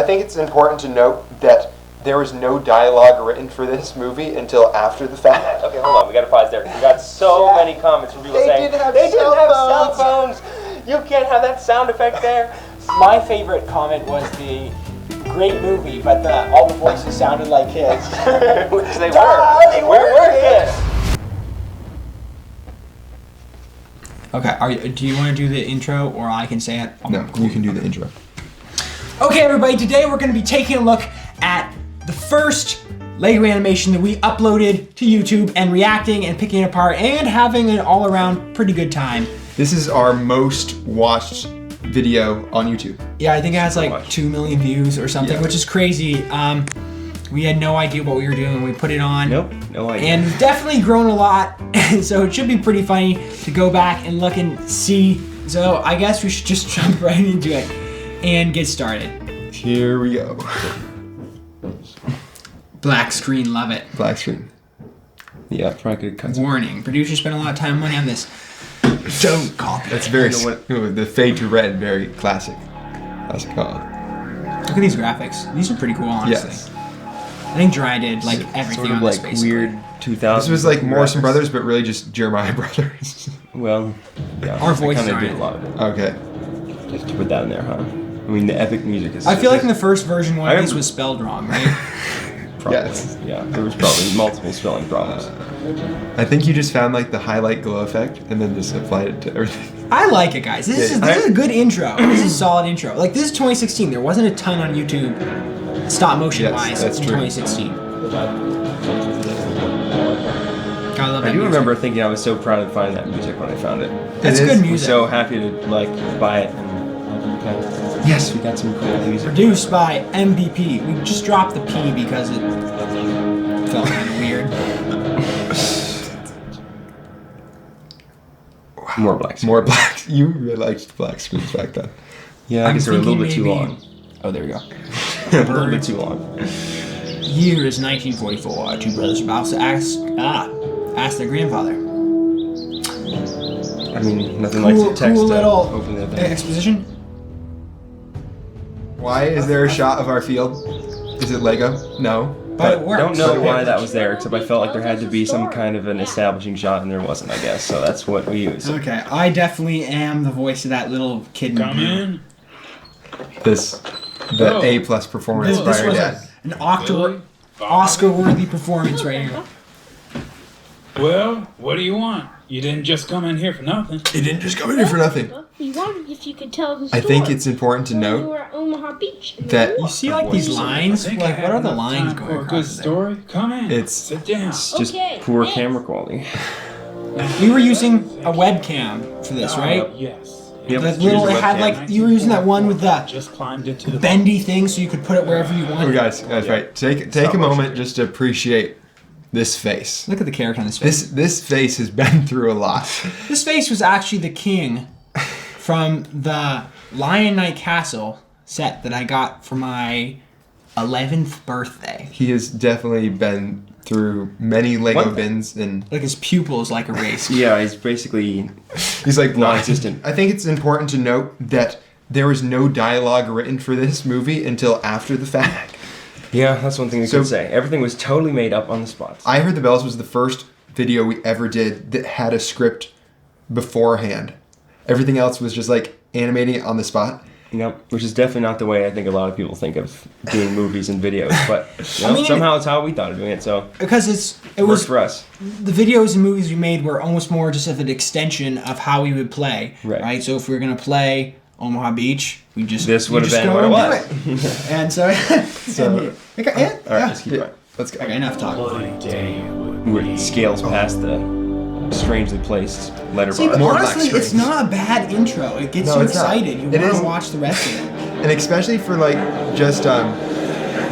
think it's important to note that there was no dialogue written for this movie until after the fact. Okay, hold on. We got to pause there. We got so many comments from people saying they didn't have cell phones. You can't have that sound effect there. My favorite comment was the great movie, but all the voices sounded like his. Which they were. They were his. Okay, do you want to do the intro, or I can say it? No, you can do the intro. Okay, everybody, today we're going to be taking a look at the first Lego animation that we uploaded to YouTube and reacting and picking it apart and having an all-around pretty good time. This is our most watched video on YouTube. Yeah, I think it has like 2 million views or something, Yeah. which is crazy. We had no idea what we were doing when we put it on. Nope, no idea. And we've definitely grown a lot, so it should be pretty funny to go back and look and see. So I guess we should just jump right into it and get started. Here we go. Black screen, love it. Black screen. Yeah, probably could cut. Warning, producers spent a lot of time and money on this. Don't copy. That's very, the fade to red, very classic. Classic. Look at these graphics. These are pretty cool, honestly. Yes. I think Dry did like everything Sort of on like this, basically. weird 2000s. This was like Morrison Brothers, but really just Jeremiah Brothers. Well, yeah. Our voices kind of are did in a it. lot of it. Okay. Just to put that in there, huh? I mean, the epic music is. I feel like in the first version, one I of these remember- was spelled wrong, right? Probably. Yes. Yeah, there was probably multiple spelling problems. I think you just found like the highlight glow effect and then just applied it to everything. I like it, guys. This is a good intro. This is a solid intro. Like, this is 2016. There wasn't a ton on YouTube, stop motion wise, that's in true. 2016. I love that I do music. remember thinking I was so proud of finding that music when I found it. That's It good is. I was music. so happy to like buy it and yes, we got some cool music. Produced by MVP. We just dropped the P because it felt kind of weird. More black. More black. You really liked black screens back then. Yeah, I guess they're a little bit thinking too maybe- long. Oh, there we go. A little bit too long. Year is 1944. Two brothers are about to ask their grandfather. I mean, nothing like the text Cool to little open the thing. exposition. Why is there a shot of our field? Is it Lego? No. But it I works. don't know why that was there, except I felt like there had to be some kind of an establishing shot, and there wasn't, I guess. So that's what we used. Okay, I definitely am the voice of that little kid. Come in. The A+ performance This by our was dad. an Oscar-worthy performance right here. Well, what do you want? You didn't just come in here for nothing. He didn't just come in here for nothing. We wondered if you could tell the I story. think it's important to when we note were at Omaha Beach. that You see, like these lines. I think Like, I what have are the enough lines time going for a good across there? story? Come in. It's- Sit down. It's just Okay, poor thanks. camera quality. We were using a webcam for this, right? Yes. Yep, That here's little, a it had webcam. like you were using that one with the Just climbed into the bendy thing, so you could put it wherever you Oh, wanted. guys, right. Take Stop a moment motion. just to appreciate this face. Look at the character on this face. This face has been through a lot. This face was actually the king from the Lion Knight Castle set that I got for my 11th birthday. He has definitely been through many Lego What? bins, and Like his pupils like erased. Yeah, he's basically he's like non-existent. I think it's important to note that there was no dialogue written for this movie until after the fact. Yeah, that's one thing we So- could say. Everything was totally made up on the spot. I Heard the Bells was the first video we ever did that had a script beforehand. Everything else was just like animating it on the spot. Yep, which is definitely not the way I think a lot of people think of doing movies and videos. But you know, mean, somehow it's how we thought of doing it. So Because it it was worked for us. the videos and movies we made were almost more just of an extension of how we would play. Right. So if we were gonna play Omaha Beach, we just This we would have just been go what it and do was. it. And so, okay, yeah, All right, let's keep going. Let's go. Okay, enough talk. Where it scales past the strangely placed letter See, but bar. More black honestly, it's screens. not a bad intro. It gets No, you it's not. excited. You It want is- to watch the rest of it. And especially for like just I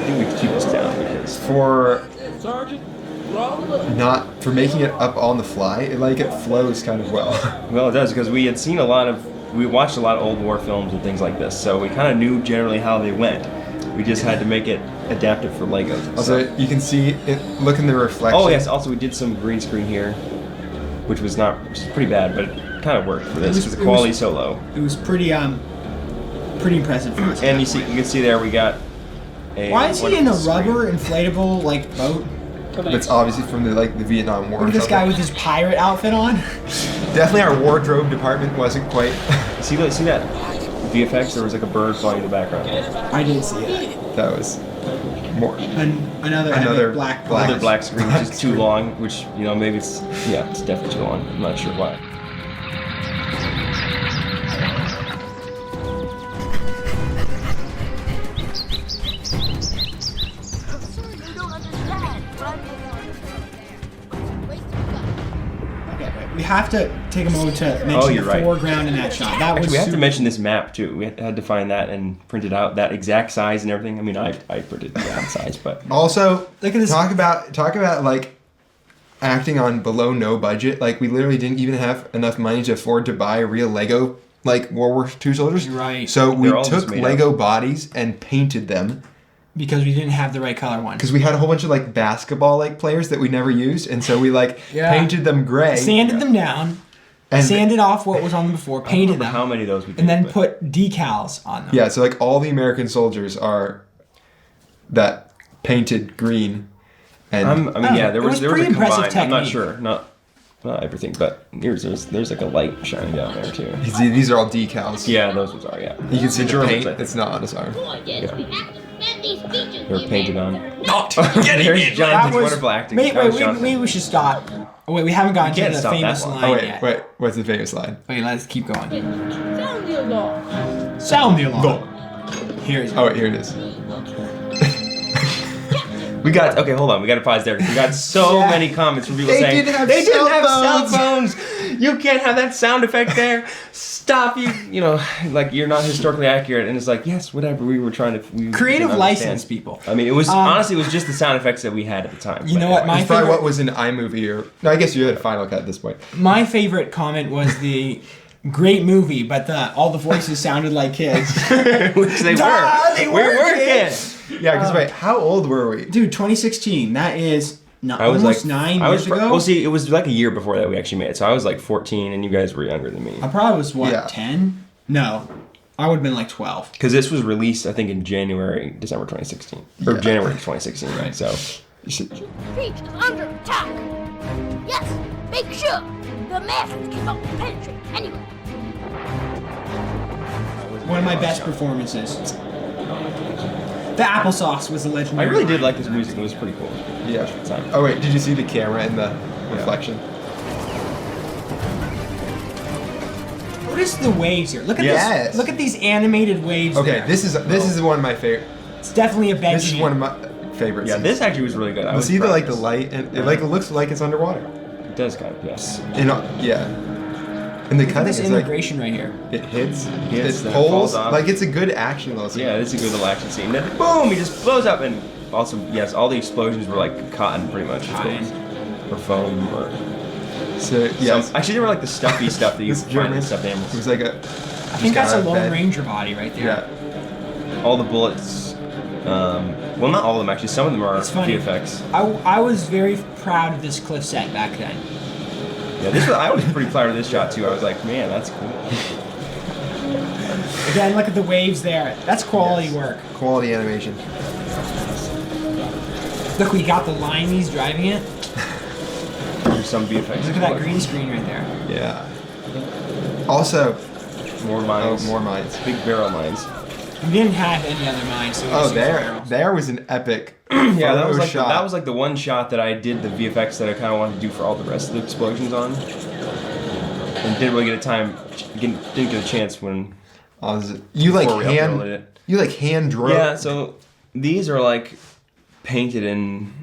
think we could keep this down because for Sergeant, roll up. not for making it up on the fly, it flows kind of well. well, it does because we had seen we watched a lot of old war films and things like this, so we kind of knew generally how they went. We just had to make it adaptive for Legos. and Also, stuff. you can see it. Look in the reflection. Oh yes, also we did some green screen here, which is pretty bad, but it kind of worked for this because the quality's so low. It was pretty impressive for us. And you can see there we got Why is he in a rubber inflatable like boat? That's obviously from the Vietnam War. Look at this guy with his pirate outfit on. Definitely our wardrobe department wasn't quite. See that VFX? There was like a bird flying in the background. I did see it. That was more. Another Another black Another black screen, which is too long, which, maybe it's definitely too long. I'm not sure why. We have to take a moment to mention the foreground in that shot. That was we have to mention this map too. We had to find that and print it out, that exact size and everything. I mean, I printed that size, but also look at this. Talk about like acting on below no budget. Like we literally didn't even have enough money to afford to buy real Lego like World War II soldiers. Right. So we took Lego bodies and painted them. Because we didn't have the right color one. Because we had a whole bunch of like basketball like players that we never used, and so we painted them gray, sanded them down, and sanded off what was on them before, painted them. How many of those we did, and then put decals on them. Yeah, so like all the American soldiers are that painted green. And there was a impressive combined. technique. I'm not sure, not everything, but there's like a light shining down there too. These are all decals. Yeah, those ones are. Yeah, you can see the Germans, paint. It's not on his arm. They're painted on. Not There's Jonathan's wonderful acting. Maybe we should stop. Oh wait, we haven't gotten to the famous line yet. Wait, what's the famous line? Wait, let's keep going. Sound the alarm. Sound the alarm. Here it is. We got hold on. We got to pause there. We got so many comments from people saying they didn't have cell phones. You can't have that sound effect there. Stop like you're not historically accurate. And it's like, yes, whatever. We were trying to creative license, people. I mean, it was honestly it was just the sound effects that we had at the time. You know what? It's probably what was in iMovie or no, I guess you had Final Cut at this point. My favorite comment was the great movie, but all the voices sounded like kids. Which they were. We were kids. Yeah, because wait, how old were we? Dude, 2016. That is almost 9 years ago. Well, see, it was like a year before that we actually made it. So I was like 14, and you guys were younger than me. I probably was 10? No, I would have been like 12. Because this was released, I think, in December 2016, or January 2016, right? So you should. Beach is under attack. Yes, make sure the masses cannot penetrate anywhere. One of my best performances. The applesauce was a legendary. I really did like this music. It was pretty cool. Yeah. Oh wait, did you see the camera in the reflection? What is the waves here? Look at this. Look at these animated waves. Okay, there. this is one of my favorite. It's definitely a bed. This is one of my favorites. Yeah, this actually was really good. You see the light, and it looks like it's underwater. It does kind of, yes. And the cutting this is integration right here. It hits, it pulls, off. like it's a good action little scene. Yeah, it's a good little action scene. Then boom, he just blows up, and also yes, all the explosions were like cotton, pretty much, or foam, or. So yes, actually, they were like the stuffy stuff that you find in stuffed animals. It was like I think that's a Lone Ranger body right there. Yeah. All the bullets. Well, not all of them actually. Some of them are VFX. I was very proud of this cliff set back then. Yeah, I was pretty proud of this shot too. I was like, man, that's cool. Again, look at the waves there. That's quality work. Quality animation. Look, we got the limeys driving it. There's some VFX. Look at that green screen right there. Yeah. Also, more mines. Oh, more mines. Big barrel mines. We didn't have any other mines. So there was an epic. Yeah, that was like the one shot that I did the VFX that I kind of wanted to do for all the rest of the explosions on, and didn't really get didn't get a chance when. You hand drew. Yeah, so these are like painted in.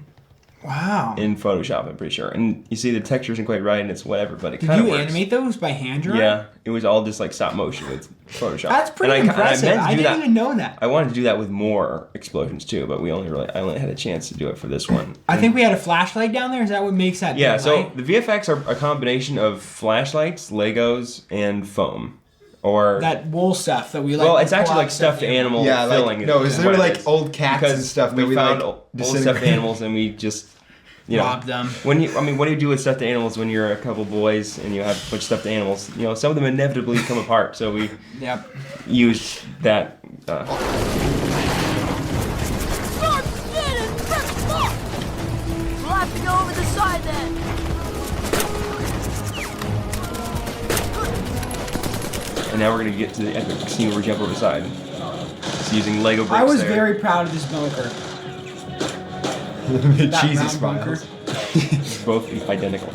Wow. In Photoshop, I'm pretty sure, and you see the texture isn't quite right, and it's whatever, but it kind of works. works. Did you animate those by hand drawing? Yeah, it was all just like stop motion with Photoshop. That's pretty impressive. I didn't even know that. I wanted to do that with more explosions too, but I only had a chance to do it for this one. I think we had a flashlight down there. Is that what makes that? Yeah. So the VFX are a combination of flashlights, Legos, and foam. Or that wool stuff that we like. Well, it's actually like stuffed animal filling. No, it's literally like old cats and stuff that we found old stuffed animals and we just robbed them. What do you do with stuffed animals when you're a couple boys and you have a bunch of stuffed animals? Some of them inevitably come apart, so we used that. now we're gonna get to the epic scene where we jump over the side. Just using Lego bricks I was there. very proud of this bunker. The That cheesy round bunker. smiles. Both identical.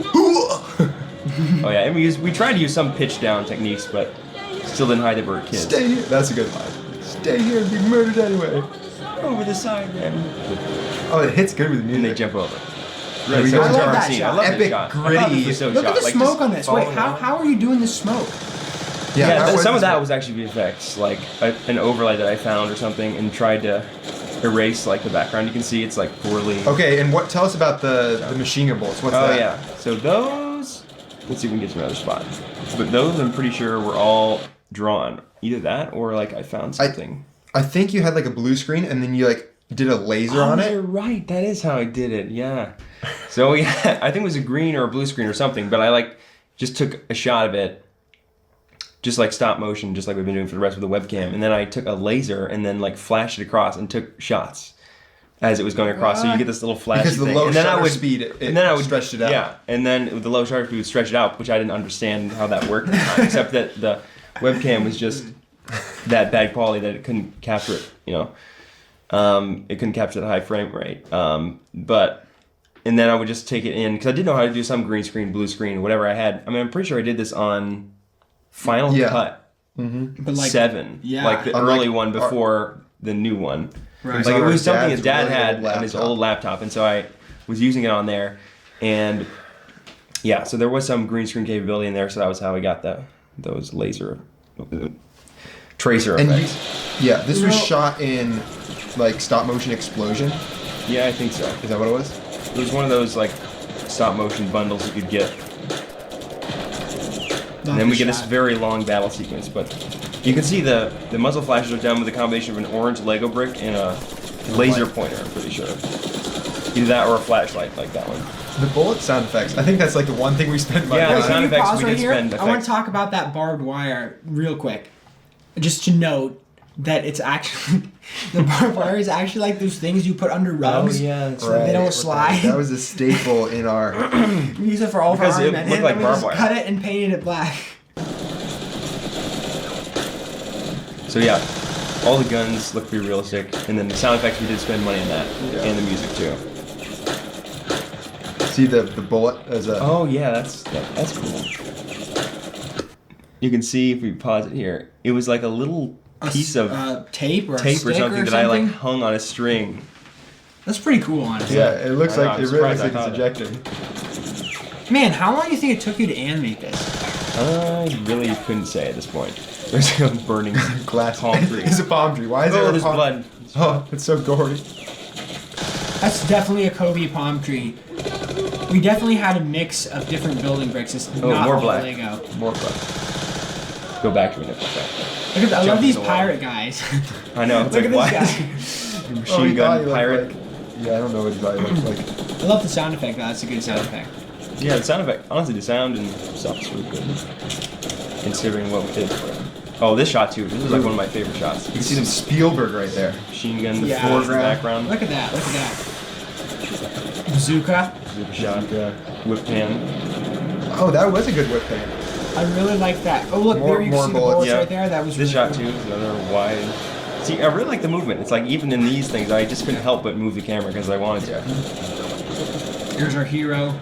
Oh yeah, and we tried to use some pitch down techniques, but still didn't hide that we're kids. Stay here. That's a good line. Stay here and be murdered anyway. Over the side, man. Oh, it hits good with the And they music. jump over. There we so go. it's I love our that scene. shot. I love Epic, this shot. I thought gritty. this was so Look at shot. the Like, smoke just on this. Wait, following how, along. how are you doing the smoke? Yeah, that some of that the- was actually VFX, like an overlay that I found or something, and tried to erase like the background. You can see it's like poorly. Okay, and what? Tell us about the machine gun bullets. What's Oh that? yeah. So those. Let's see if we can get to another spot. But those, I'm pretty sure, were all drawn. Either that or like I found something. I think you had like a blue screen, and then you like did a laser on You're it. right. That is how I did it. Yeah. So yeah, I think it was a green or a blue screen or something. But I like just took a shot of it, just like stop motion, just like we've been doing for the rest of the webcam. And then I took a laser and then like flashed it across and took shots as it was going across. So you get this little flashy Because the thing. low and then I shutter would speed, it and then I would stretched it out. Yeah. And then with the low shutter speed, it would stretch it out, which I didn't understand how that worked at the time, except that the webcam was just that bad quality that it couldn't capture it. You know. It couldn't capture the high frame rate. And then I would just take it in because I did know how to do some green screen, blue screen, whatever I had. I mean, I'm pretty sure I did this on Final Yeah. Cut But like, 7, yeah. like the On, early like, one before the new one. Right. Like it on was our something his dad dad's really had old on his laptop. old laptop, and so I was using it on there, and yeah, so there was some green screen capability in there, so that was how we got those laser tracer And effects. this was shot in like stop motion explosion. Yeah, I think so. Is that what it was? It was one of those like stop motion bundles you could get. And then we get this very long battle sequence, but you can see the muzzle flashes are done with a combination of an orange Lego brick and a laser pointer, I'm pretty sure. Either that or a flashlight like that one. The bullet sound effects. I think that's like the one thing we spent money Yeah, on. the Can sound you effects, pause we right did here? spend I want effects. to talk about that barbed wire real quick. Just to note that it's actually the barbed wire is actually like those things you put under rugs. that's so they don't slide. That was a staple in our. We use it for all of our Because it argument, looked and like then we barbed just wire. cut it and painted it black. So yeah, all the guns look pretty realistic, and then the sound effects we did spend money on that, and the music too. See the bullet as a. Oh yeah, that's cool. You can see if we pause it here, it was like a little piece of tape or a tape or stick something that I like hung on a string. That's pretty cool, honestly. Yeah, it looks I know, like I'm it really looks surprised like I it's thought ejecting. Man, how long do you think it took you to animate this? I really couldn't say at this point. There's a burning Glass palm tree. It's a palm tree. Why is there Oh, a there's palm? blood. Oh, it's so gory. That's definitely a Kobe palm tree. We definitely had a mix of different building bricks. It's not more all black. Lego. More blood. Go back to me next time. Look at that. I love Jump these in the water. pirate guys. I know. It's Look like, at why this is guy. he- Oh, machine he gun thought he looked pirate? like- yeah, I don't know what his body looks like. I love the sound effect. That's a good sound effect. Yeah, the sound effect. Honestly, the sound and stuff is really good, considering what we did. Oh, this shot too. This is like one of my favorite shots. You can see the Spielberg right there. machine gun, the Yeah. floors in the background. Look at that. Look at that. Bazooka. Super shot, whip pan. Oh, that was a good whip pan. I really like that. Oh, look, More- there you more can see the bullets. bullets Yeah. right there. That was This really shot cool. too is another wide. See, I really like the movement. It's like even in these things, I just couldn't help but move the camera because I wanted to. Here's our hero.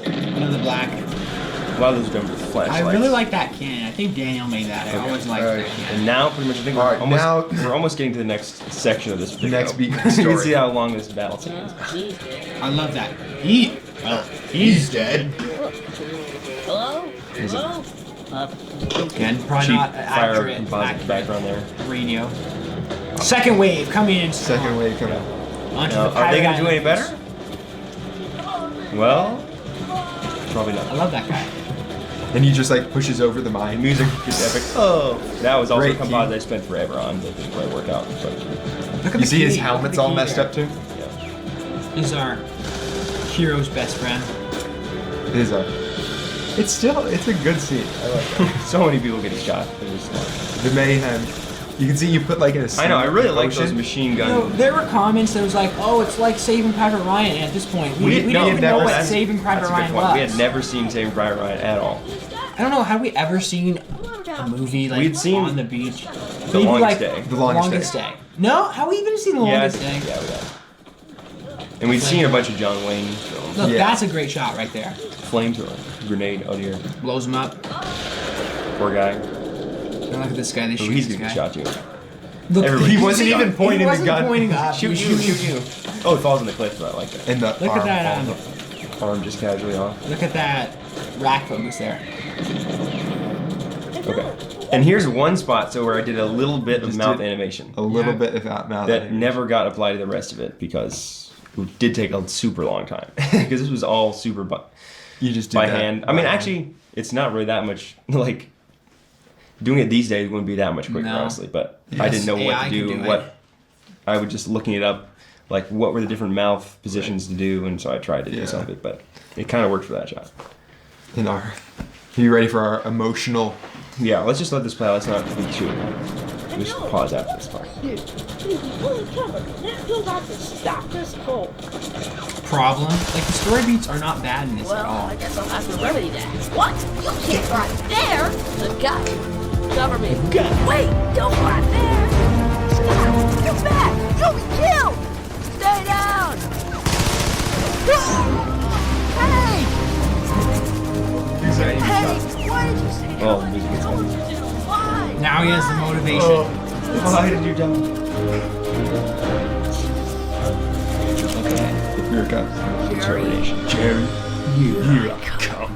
Another black. A lot of those are done with I flashlights. really like that cannon. I think Daniel made that. I always liked Alright. that cannon. And now, pretty much, I think we're, Alright, almost, now- we're almost getting to the next section of this video. next beat You can story. see how long this battle scene is. I love that. He's dead. Hello? Hello? Again, probably Cheap not fire accurate, composite background there. radio. Second wave coming in. strong. Second wave coming. Onto Now, the are they pirate going to do any islands. better? Well, probably I not. love that guy. And he just like pushes over the The mine. music is epic. Oh, that was also Great a composite I spent forever on, but didn't quite work out. But Look at You the see his key. helmet's Look all at the messed key up too? yeah. there. Is our hero's best friend. It is a. It's a good scene. I like that. So many people getting shot. It was like, The mayhem. You can see you put like in a. I know. I really like those potion. machine You know, gun. there were comments that was like, "Oh, it's like Saving Private Ryan." At this point, we didn't even know what Saving Private that's a Ryan good point. was. We had never seen Saving Private Ryan at all. I don't know. Have we ever seen a movie like We'd seen on the beach. The Maybe Longest like Day. The Longest Day. Day. No, have we even seen the longest day? Yeah, we have. And we'd seen a bunch of John Wayne films. Look, Yeah. that's a great shot right there. Flamethrower, grenade, oh dear. Blows him up. Poor guy. And look at this guy. They Oh, shoot he's a this good guy. shot too. Look, Everybody- He wasn't even pointing he the wasn't gun. pointing up. Shoot He you, was shoot shooting. you. Oh, it falls in the cliff, but I like that. And the Look arm at that. falls off. Arm just casually off. Look at that rack focus there. Okay. And here's one spot so where I did a little bit of Just mouth did animation A little Yeah. bit of that mouth. that never got applied to the rest of it because it did take a super long time because this was all super You just did by that hand. I mean, actually, it's not really that much. Like doing it these days wouldn't be that much quicker, No. honestly. But I didn't know AI what to can do. do And it. what I would just looking it up, like what were the different mouth positions to do, and so I tried to do Yeah. some of it, but it kind of worked for that shot. In our, are you ready for our emotional? Yeah, let's just let this play out. Let's not be too. Just pause after this part. Dude, holy cover. You'll have to stop this hole. Problem? Like the story beats are not bad in this at Well, all. I guess I'll have to remedy that. What? You can't go out there! The guy. Cover me. Wait! Don't go out there! Stop! Get back! You'll be killed! Stay down! Hey! Hey! Why did you say Oh, music gets heavy. Why? Now he has the motivation. Why did you die? Okay. Here it comes. Jerry, here I come.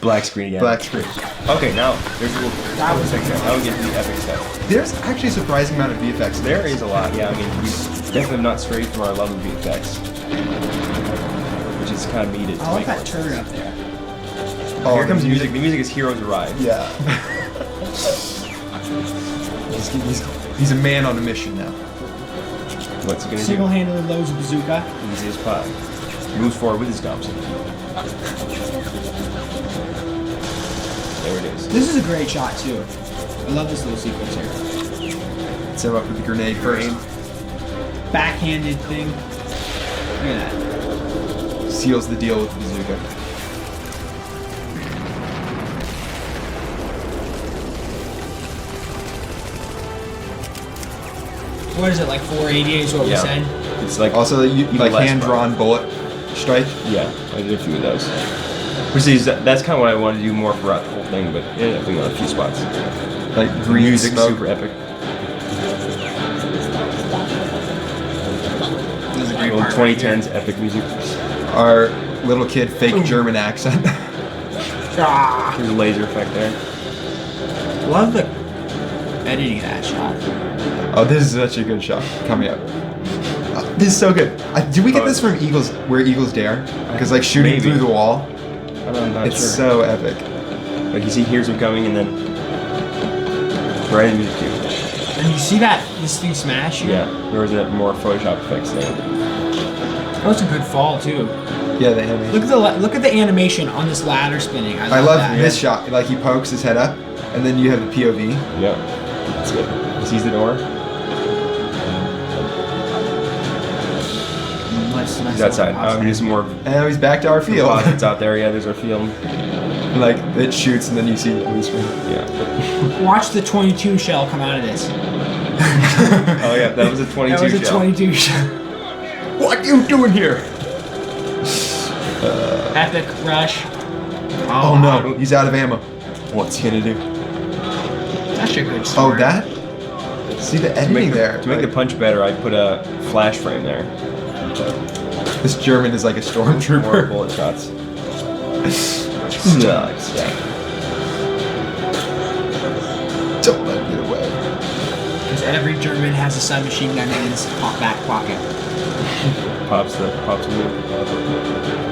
Black screen again. Black screen. Okay, now there's a little. That was like that. Now we get to the epic stuff. There's actually a surprising amount of VFX. There is a lot. Yeah, I mean, we definitely have not strayed from our love of VFX, which is kind of needed. I To like make that work. turret up there. Oh, Here comes the music. The music is Heroes Arrive. Yeah. he's a man on a mission now. What's he gonna do? Single-handedly loads a bazooka. Easy as pie. Moves forward with his Thompson. There it is. This is a great shot too. I love this little sequence here. Set him up with the grenade first. Backhanded thing. Look at that. Seals the deal with the bazooka. What is it, like 480 is what we Yeah. said? It's like Also, even like less hand-drawn bullet strike. Yeah, I did a few of those. Which is that's kind of what I wanted to do more throughout the whole thing, but it ended up being on a few spots. Like green Music smoke. super epic. This is a great Old part right here. 2010s epic music. Our little kid fake German accent. Ah, There's a laser effect there. love the editing of that shot. Oh, this is such a good shot coming up. This is so good. Did we get this from Eagles? Where Eagles Dare? Because like shooting Maybe. through the wall, I'm not it's sure. so epic. Like you see, here's him coming, and then right in the music too. And you see that this thing smash? Here? Yeah, there was that more Photoshop effects thing. That was a good fall too. Yeah, the animation. Look at the animation on this ladder spinning. I love that. this shot. Like he pokes his head up, and then you have the POV. Yep, that's good. He sees the door. He's outside. There's more And he's back to our field. deposits out there. Yeah, there's our field. Like it shoots, and then you see the blue screen. Yeah. Watch the 22 shell come out of this. Oh yeah, that was a 22 That was a shell. 22 shell. What you doing here? Epic rush. Oh no, he's out of ammo. What's he gonna do? That's a good Oh, story. that? See the editing there. To make the Like, punch better, I put a flash frame there. this German is like a More stormtrooper. bullet shots. Sucks. Yeah. Don't let me get away. Because every German has a submachine gun in his back pocket. Pops the move.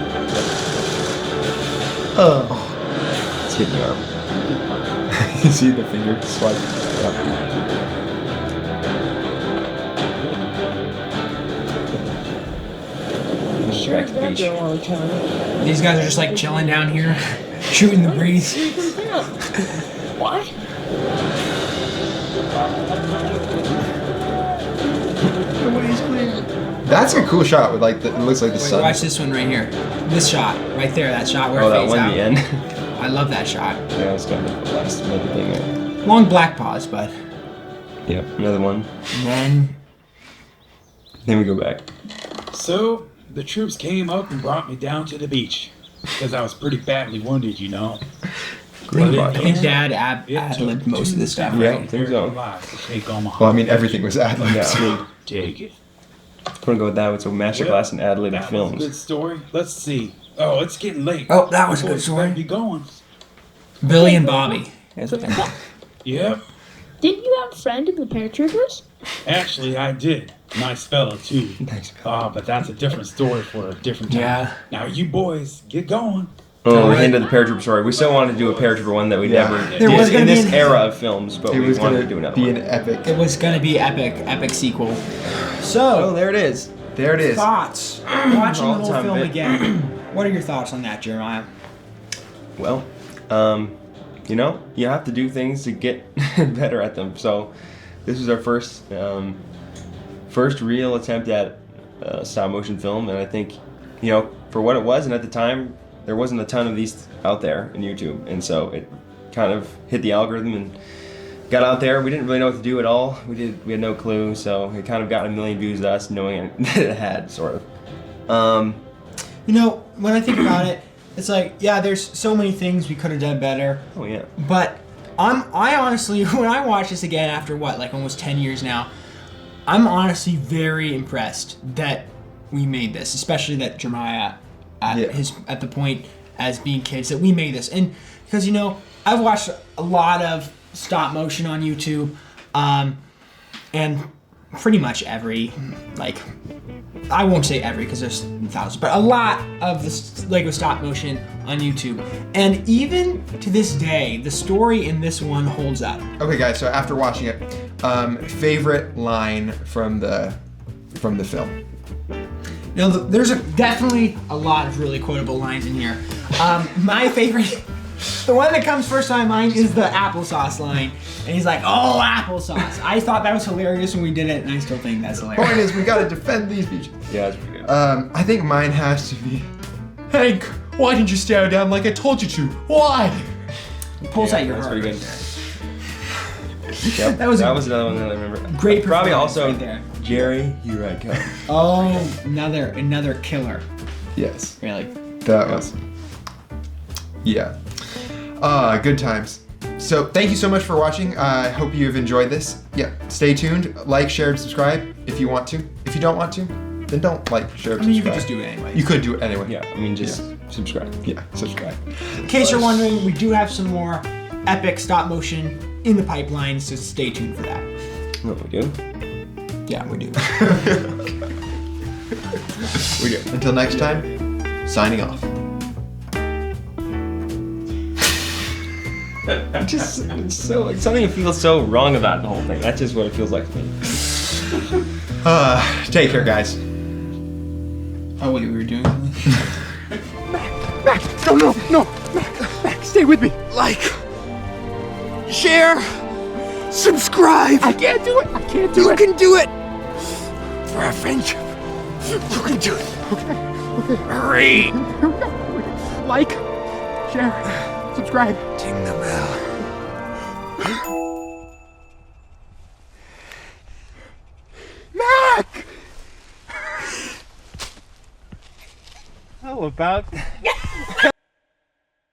It's hitting the arm. You see the finger swipe. Back to the beach. These guys are just like chilling down here, shooting the breeze. What? That's a cool shot with like it looks like the Wait, sun. watch this one right here. This shot, right there, that shot where Oh, it that fades one out. in the end. I love that shot. Yeah, it's kind of the last another thing there. Long black pause, but. Yep, another one. And Then we go back. So, the troops came up and brought me down to the beach. Because I was pretty badly wounded, you know. I think Dad ad-libbed most of this stuff, Yeah, right? I think so. To take Omaha. Well, I mean, everything was ad-libbed. Yeah. Take it. I'm gonna go with that. It's a masterclass in ad-libbed That was a films. good story. Let's see. Oh, it's getting late. Oh, that was a good Boys story. better be going. Billy and Bobby. Yep. Didn't you have a friend in the paratroopers? Actually, I did. Nice fella, too. Nice. But that's a different story for a different time. Yeah. Now, you boys, get going. Oh, we're into the paratrooper story. We still wanted to do a paratrooper one that we Yeah. never There was did gonna in be this an- era of films, but It we was wanted gonna to do another be one. an epic. It was gonna be epic sequel. Oh, So, there it is. There it is. thoughts. Watching the whole All-time film bit. again. What are your thoughts on that, Jeremiah? Well, you know, you have to do things to get better at them. So, this was our first real attempt at stop motion film, and I think, you know, for what it was, and at the time, there wasn't a ton of these out there in YouTube, and so it kind of hit the algorithm and got out there. We didn't really know what to do at all. We had no clue, so it kind of got a million views to us, knowing that it had, sort of. You know, when I think about it, it's like, yeah, there's so many things we could have done better. Oh yeah. But I honestly, when I watch this again after what, like almost 10 years now, I'm honestly very impressed that we made this, especially that Jeremiah at the point as being kids that we made this. And because, you know, I've watched a lot of stop motion on YouTube, and pretty much every, like, I won't say every because there's thousands, but a lot of the Lego stop motion on YouTube. And even to this day, the story in this one holds up. Okay, guys. So after watching it, favorite line from the film. Now, there's definitely a lot of really quotable lines in here. My favorite, the one that comes first to my mind is the applesauce line. And he's like, oh, applesauce. I thought that was hilarious when we did it, and I still think that's hilarious. Point is, we gotta defend these beaches. Yeah, it's pretty good. I think mine has to be, Hank, why didn't you stare down like I told you to? Why? It pulls out your That's heart. pretty good. Yep, That was another one that I remember. Great Probably performance also right there. Jerry, here I come. Oh, another killer. Yes. Really. That was. Yeah. Good times. So thank you so much for watching. I hope you have enjoyed this. Yeah. Stay tuned. Like, share, and subscribe if you want to. If you don't want to, then don't like, share, I and mean, you subscribe. could just do it anyway. You could do it anyway. Yeah, I mean, just subscribe. Yeah. Subscribe. In case you're wondering, we do have some more epic stop motion in the pipeline, so stay tuned for that. What we do? Yeah, we do. We do. Until next time, signing off. It's so something feels so wrong about the whole thing. That's just what it feels like to me. Take care, guys. Oh, wait, we were doing something? Max, no. Max, stay with me. Like, share, subscribe. I can't do it. You can do it. For our friendship. You can do it. Okay. Hurry. Like, share, subscribe. Ding the bell. Mac! How about